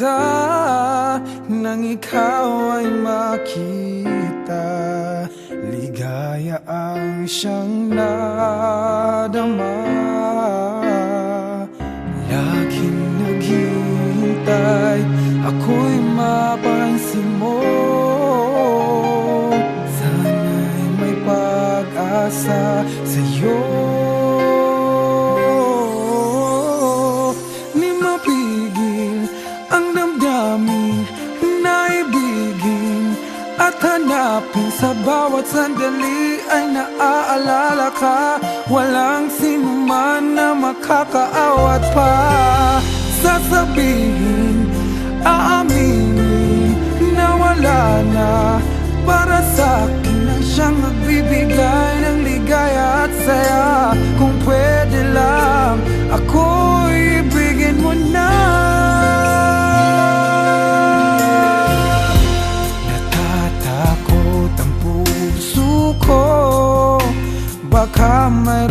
mag-isa nang ikaw ay makita. Ligaya ang siyang nadama. Laging naghihintay, ako'y mapansin mo. Sana'y may pag-asa sa'yo. Di mapigil ang damdamin na ibigin at hanapin. Sa bawat sandali ay naaalala ka. Walang sinuman na makakaawat pa. Sasabihin, aaminin na wala na. Para sa'kin na siyang magbibigay ng ligaya at saya. Kung pwede lang, ako'y ibigin mo na. Natatakot ang puso ko, baka mayroon